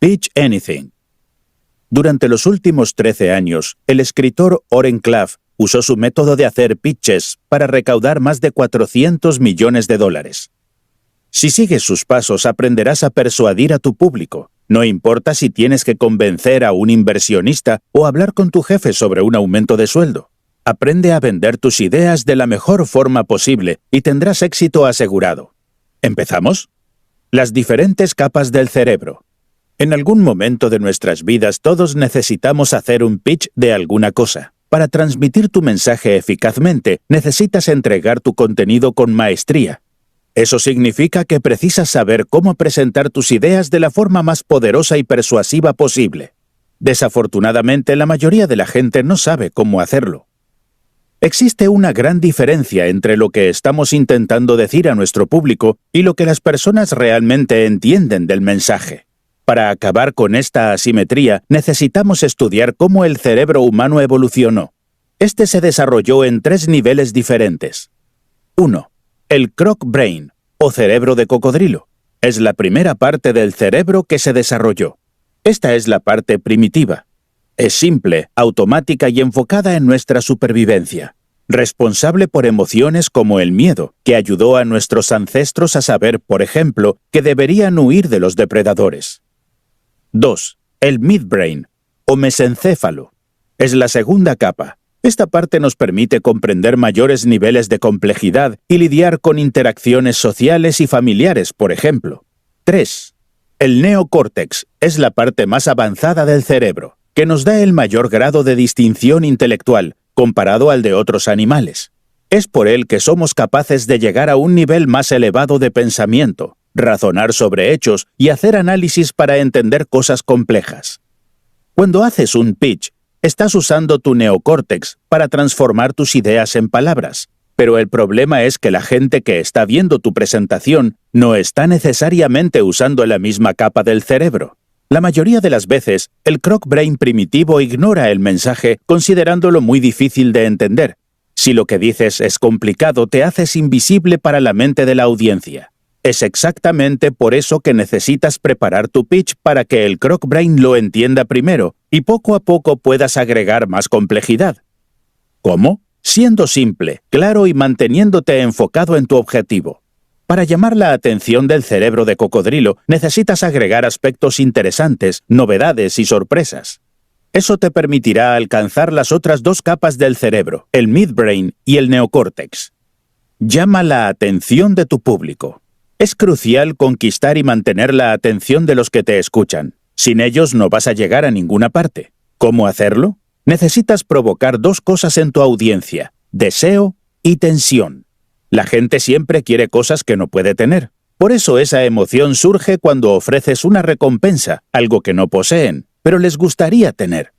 Pitch Anything. Durante los últimos 13 años, el escritor Oren Klaff usó su método de hacer pitches para recaudar más de $400 millones. Si sigues sus pasos, aprenderás a persuadir a tu público. No importa si tienes que convencer a un inversionista o hablar con tu jefe sobre un aumento de sueldo. Aprende a vender tus ideas de la mejor forma posible y tendrás éxito asegurado. ¿Empezamos? Las diferentes capas del cerebro. En algún momento de nuestras vidas todos necesitamos hacer un pitch de alguna cosa. Para transmitir tu mensaje eficazmente, necesitas entregar tu contenido con maestría. Eso significa que precisas saber cómo presentar tus ideas de la forma más poderosa y persuasiva posible. Desafortunadamente, la mayoría de la gente no sabe cómo hacerlo. Existe una gran diferencia entre lo que estamos intentando decir a nuestro público y lo que las personas realmente entienden del mensaje. Para acabar con esta asimetría, necesitamos estudiar cómo el cerebro humano evolucionó. Este se desarrolló en 3 niveles diferentes. 1. El croc brain, o cerebro de cocodrilo. Es la primera parte del cerebro que se desarrolló. Esta es la parte primitiva. Es simple, automática y enfocada en nuestra supervivencia. Responsable por emociones como el miedo, que ayudó a nuestros ancestros a saber, por ejemplo, que deberían huir de los depredadores. 2. El midbrain, o mesencéfalo. Es la segunda capa. Esta parte nos permite comprender mayores niveles de complejidad y lidiar con interacciones sociales y familiares, por ejemplo. 3. El neocórtex es la parte más avanzada del cerebro, que nos da el mayor grado de distinción intelectual, comparado al de otros animales. Es por él que somos capaces de llegar a un nivel más elevado de pensamiento, razonar sobre hechos y hacer análisis para entender cosas complejas. Cuando haces un pitch, estás usando tu neocórtex para transformar tus ideas en palabras, pero el problema es que la gente que está viendo tu presentación no está necesariamente usando la misma capa del cerebro. La mayoría de las veces, el croc brain primitivo ignora el mensaje considerándolo muy difícil de entender. Si lo que dices es complicado, te haces invisible para la mente de la audiencia. Es exactamente por eso que necesitas preparar tu pitch para que el croc brain lo entienda primero y poco a poco puedas agregar más complejidad. ¿Cómo? Siendo simple, claro y manteniéndote enfocado en tu objetivo. Para llamar la atención del cerebro de cocodrilo, necesitas agregar aspectos interesantes, novedades y sorpresas. Eso te permitirá alcanzar las otras 2 capas del cerebro, el midbrain y el neocórtex. Llama la atención de tu público. Es crucial conquistar y mantener la atención de los que te escuchan. Sin ellos no vas a llegar a ninguna parte. ¿Cómo hacerlo? Necesitas provocar 2 cosas en tu audiencia: deseo y tensión. La gente siempre quiere cosas que no puede tener. Por eso esa emoción surge cuando ofreces una recompensa, algo que no poseen, pero les gustaría tener.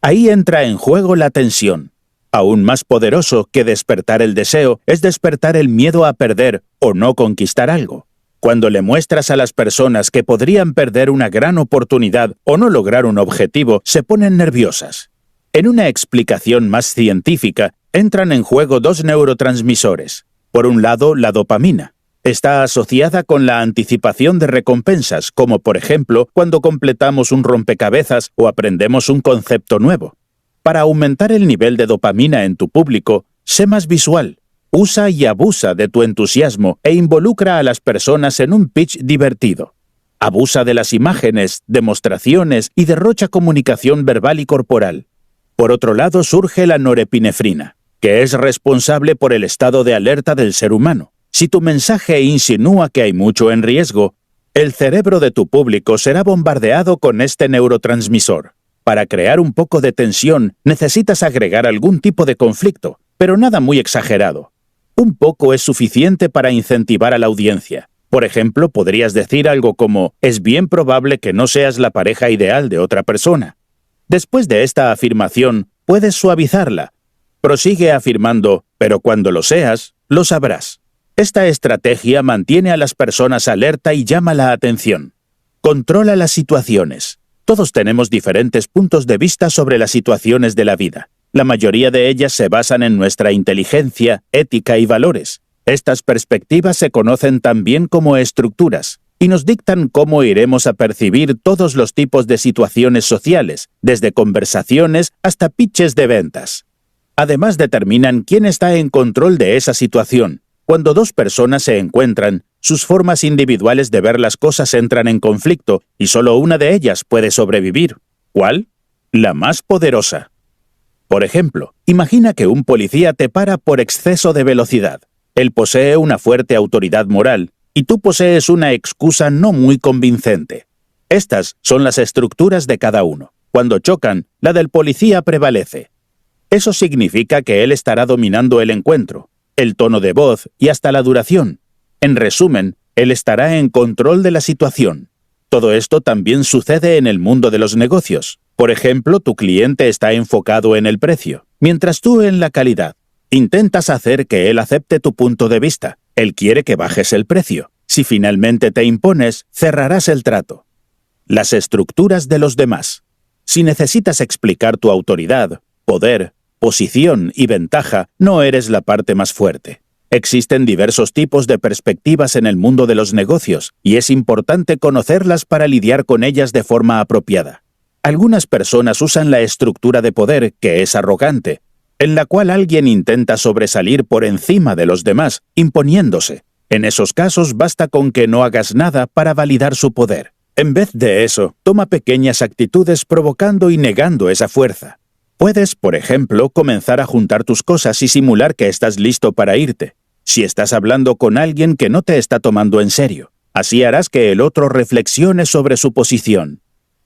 Ahí entra en juego la tensión. Aún más poderoso que despertar el deseo es despertar el miedo a perder o no conquistar algo. Cuando le muestras a las personas que podrían perder una gran oportunidad o no lograr un objetivo, se ponen nerviosas. En una explicación más científica, entran en juego 2 neurotransmisores. Por un lado, la dopamina. Está asociada con la anticipación de recompensas, como por ejemplo cuando completamos un rompecabezas o aprendemos un concepto nuevo. Para aumentar el nivel de dopamina en tu público, sé más visual. Usa y abusa de tu entusiasmo e involucra a las personas en un pitch divertido. Abusa de las imágenes, demostraciones y derrocha comunicación verbal y corporal. Por otro lado, surge la norepinefrina, que es responsable por el estado de alerta del ser humano. Si tu mensaje insinúa que hay mucho en riesgo, el cerebro de tu público será bombardeado con este neurotransmisor. Para crear un poco de tensión, necesitas agregar algún tipo de conflicto, pero nada muy exagerado. Un poco es suficiente para incentivar a la audiencia. Por ejemplo, podrías decir algo como: es bien probable que no seas la pareja ideal de otra persona. Después de esta afirmación, puedes suavizarla. Prosigue afirmando: pero cuando lo seas, lo sabrás. Esta estrategia mantiene a las personas alerta y llama la atención. Controla las situaciones. Todos tenemos diferentes puntos de vista sobre las situaciones de la vida. La mayoría de ellas se basan en nuestra inteligencia, ética y valores. Estas perspectivas se conocen también como estructuras. y nos dictan cómo iremos a percibir todos los tipos de situaciones sociales, desde conversaciones hasta pitches de ventas. Además, determinan quién está en control de esa situación. Cuando dos personas se encuentran, sus formas individuales de ver las cosas entran en conflicto y solo una de ellas puede sobrevivir. ¿Cuál? La más poderosa. Por ejemplo, imagina que un policía te para por exceso de velocidad. Él posee una fuerte autoridad moral y tú posees una excusa no muy convincente. Estas son las estructuras de cada uno. Cuando chocan, la del policía prevalece. Eso significa que él estará dominando el encuentro, el tono de voz y hasta la duración. En resumen, él estará en control de la situación. Todo esto también sucede en el mundo de los negocios. Por ejemplo, tu cliente está enfocado en el precio, mientras tú en la calidad. Intentas hacer que él acepte tu punto de vista. Él quiere que bajes el precio. Si finalmente te impones, cerrarás el trato. Las estructuras de los demás. Si necesitas explicar tu autoridad, poder, posición y ventaja, no eres la parte más fuerte. Existen diversos tipos de perspectivas en el mundo de los negocios y es importante conocerlas para lidiar con ellas de forma apropiada. Algunas personas usan la estructura de poder, que es arrogante, en la cual alguien intenta sobresalir por encima de los demás, imponiéndose. En esos casos basta con que no hagas nada para validar su poder. En vez de eso, toma pequeñas actitudes provocando y negando esa fuerza. Puedes, por ejemplo, comenzar a juntar tus cosas y simular que estás listo para irte. Si estás hablando con alguien que no te está tomando en serio, así harás que el otro reflexione sobre su posición.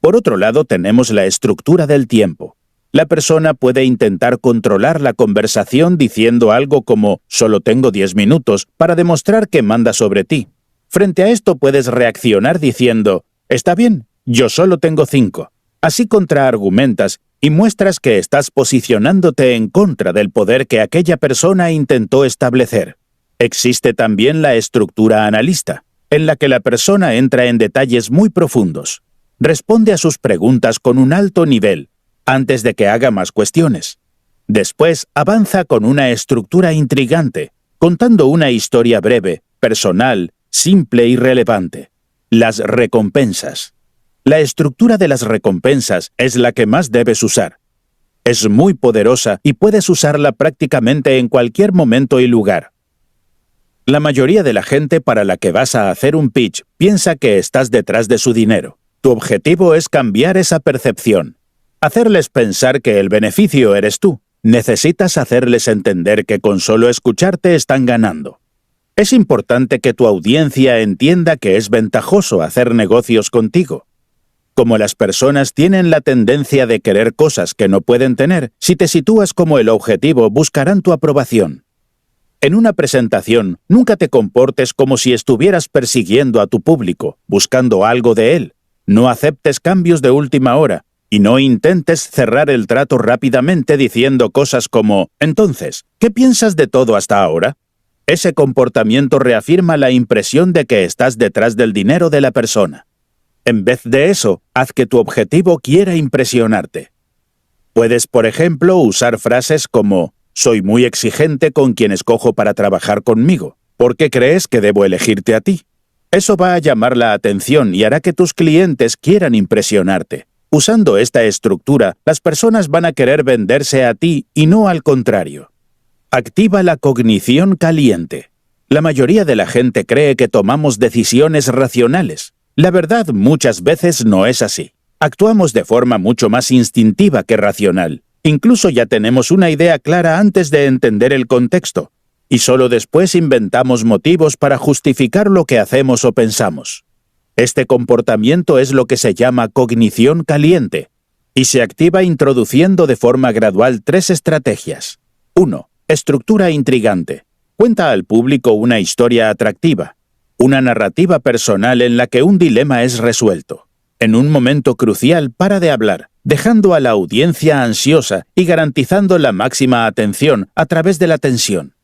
Por otro lado, tenemos la estructura del tiempo. La persona puede intentar controlar la conversación diciendo algo como «solo tengo 10 minutos» para demostrar que manda sobre ti. Frente a esto puedes reaccionar diciendo «está bien, yo solo tengo 5». Así contraargumentas y muestras que estás posicionándote en contra del poder que aquella persona intentó establecer. Existe también la estructura analista, en la que la persona entra en detalles muy profundos. Responde a sus preguntas con un alto nivel, antes de que haga más cuestiones. Después avanza con una estructura intrigante, contando una historia breve, personal, simple y relevante. Las recompensas. La estructura de las recompensas es la que más debes usar. Es muy poderosa y puedes usarla prácticamente en cualquier momento y lugar. La mayoría de la gente para la que vas a hacer un pitch piensa que estás detrás de su dinero. Tu objetivo es cambiar esa percepción. Hacerles pensar que el beneficio eres tú. Necesitas hacerles entender que con solo escucharte están ganando. Es importante que tu audiencia entienda que es ventajoso hacer negocios contigo. Como las personas tienen la tendencia de querer cosas que no pueden tener, si te sitúas como el objetivo, buscarán tu aprobación. En una presentación, nunca te comportes como si estuvieras persiguiendo a tu público, buscando algo de él. No aceptes cambios de última hora y no intentes cerrar el trato rápidamente diciendo cosas como «Entonces, ¿qué piensas de todo hasta ahora?». Ese comportamiento reafirma la impresión de que estás detrás del dinero de la persona. En vez de eso, haz que tu objetivo quiera impresionarte. Puedes, por ejemplo, usar frases como «Soy muy exigente con quien escojo para trabajar conmigo. ¿Por qué crees que debo elegirte a ti?». Eso va a llamar la atención y hará que tus clientes quieran impresionarte. Usando esta estructura, las personas van a querer venderse a ti y no al contrario. Activa la cognición caliente. La mayoría de la gente cree que tomamos decisiones racionales. La verdad, muchas veces no es así. Actuamos de forma mucho más instintiva que racional. Incluso ya tenemos una idea clara antes de entender el contexto, y solo después inventamos motivos para justificar lo que hacemos o pensamos. Este comportamiento es lo que se llama cognición caliente, y se activa introduciendo de forma gradual 3 estrategias. 1. Estructura intrigante. Cuenta al público una historia atractiva. Una narrativa personal en la que un dilema es resuelto. En un momento crucial, para de hablar, dejando a la audiencia ansiosa y garantizando la máxima atención a través de la tensión.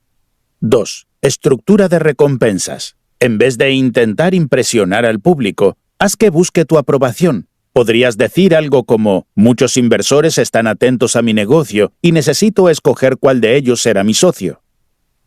2. Estructura de recompensas. En vez de intentar impresionar al público, haz que busque tu aprobación. Podrías decir algo como, muchos inversores están atentos a mi negocio y necesito escoger cuál de ellos será mi socio.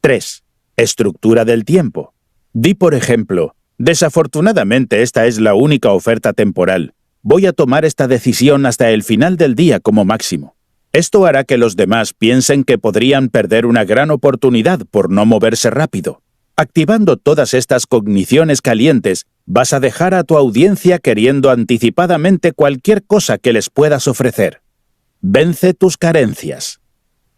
3. Estructura del tiempo. Di, por ejemplo, Desafortunadamente, esta es la única oferta temporal. Voy a tomar esta decisión hasta el final del día como máximo. Esto hará que los demás piensen que podrían perder una gran oportunidad por no moverse rápido. Activando todas estas cogniciones calientes, vas a dejar a tu audiencia queriendo anticipadamente cualquier cosa que les puedas ofrecer. Vence tus carencias.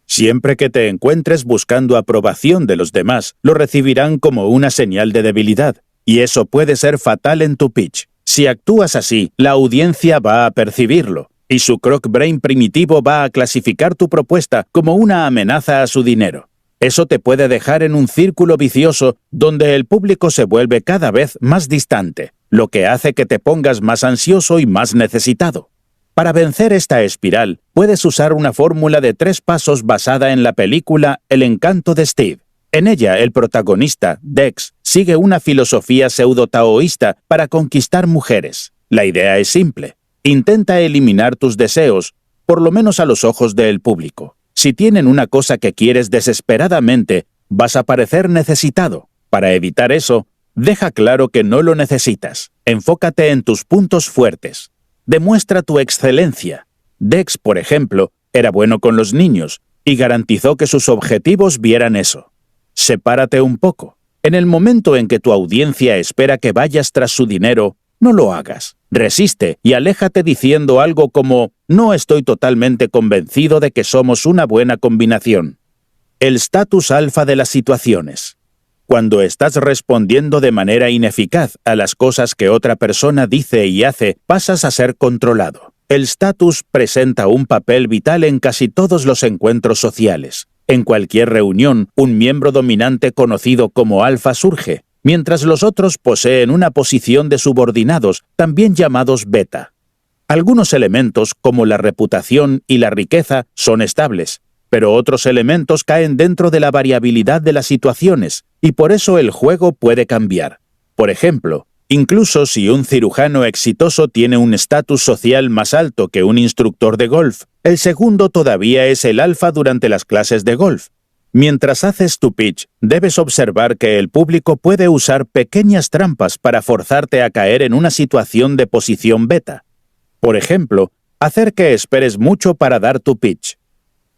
Siempre que te encuentres buscando aprobación de los demás, lo recibirán como una señal de debilidad, y eso puede ser fatal en tu pitch. Si actúas así, la audiencia va a percibirlo, y su croc brain primitivo va a clasificar tu propuesta como una amenaza a su dinero. Eso te puede dejar en un círculo vicioso donde el público se vuelve cada vez más distante, lo que hace que te pongas más ansioso y más necesitado. Para vencer esta espiral, puedes usar una fórmula de 3 pasos basada en la película El encanto de Steve. En ella, el protagonista, Dex, sigue una filosofía pseudo-taoísta para conquistar mujeres. La idea es simple. Intenta eliminar tus deseos, por lo menos a los ojos del público. Si tienen una cosa que quieres desesperadamente, vas a parecer necesitado. Para evitar eso, deja claro que no lo necesitas. Enfócate en tus puntos fuertes. Demuestra tu excelencia. Dex, por ejemplo, era bueno con los niños y garantizó que sus objetivos vieran eso. Sepárate un poco. En el momento en que tu audiencia espera que vayas tras su dinero, no lo hagas. Resiste y aléjate diciendo algo como «No estoy totalmente convencido de que somos una buena combinación». El status alfa de las situaciones. Cuando estás respondiendo de manera ineficaz a las cosas que otra persona dice y hace, pasas a ser controlado. El status presenta un papel vital en casi todos los encuentros sociales. En cualquier reunión, un miembro dominante conocido como alfa surge, mientras los otros poseen una posición de subordinados, también llamados beta. Algunos elementos, como la reputación y la riqueza, son estables, pero otros elementos caen dentro de la variabilidad de las situaciones, y por eso el juego puede cambiar. Por ejemplo, incluso si un cirujano exitoso tiene un estatus social más alto que un instructor de golf, el segundo todavía es el alfa durante las clases de golf. Mientras haces tu pitch, debes observar que el público puede usar pequeñas trampas para forzarte a caer en una situación de posición beta. Por ejemplo, hacer que esperes mucho para dar tu pitch.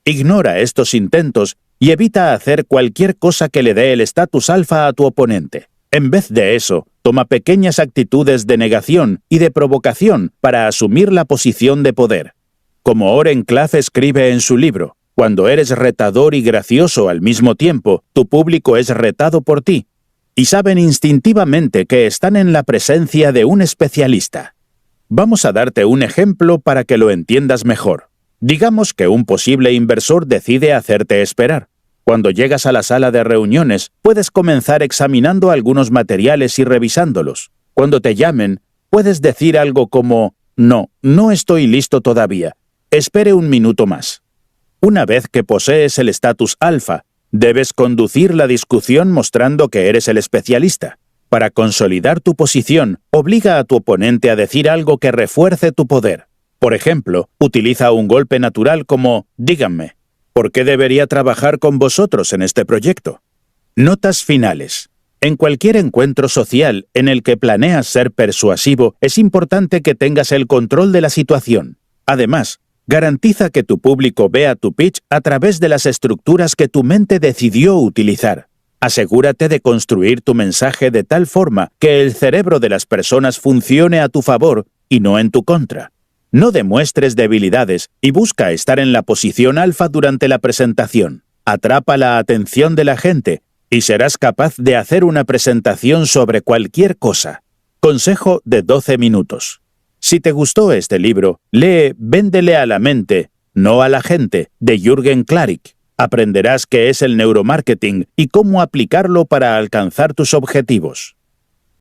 Ignora estos intentos y evita hacer cualquier cosa que le dé el estatus alfa a tu oponente. En vez de eso, toma pequeñas actitudes de negación y de provocación para asumir la posición de poder. Como Oren Klaff escribe en su libro, cuando eres retador y gracioso al mismo tiempo, tu público es retado por ti, y saben instintivamente que están en la presencia de un especialista. Vamos a darte un ejemplo para que lo entiendas mejor. Digamos que un posible inversor decide hacerte esperar. Cuando llegas a la sala de reuniones, puedes comenzar examinando algunos materiales y revisándolos. Cuando te llamen, puedes decir algo como, no estoy listo todavía. Espere un minuto más. Una vez que posees el estatus alfa, debes conducir la discusión mostrando que eres el especialista. Para consolidar tu posición, obliga a tu oponente a decir algo que refuerce tu poder. Por ejemplo, utiliza un golpe natural como «Díganme, ¿por qué debería trabajar con vosotros en este proyecto?» Notas finales. En cualquier encuentro social en el que planeas ser persuasivo, es importante que tengas el control de la situación. Además, garantiza que tu público vea tu pitch a través de las estructuras que tu mente decidió utilizar. Asegúrate de construir tu mensaje de tal forma que el cerebro de las personas funcione a tu favor y no en tu contra. No demuestres debilidades y busca estar en la posición alfa durante la presentación. Atrapa la atención de la gente y serás capaz de hacer una presentación sobre cualquier cosa. Consejo de 12 minutos. Si te gustó este libro, lee Véndele a la mente, no a la gente, de Jürgen Klarik. Aprenderás qué es el neuromarketing y cómo aplicarlo para alcanzar tus objetivos.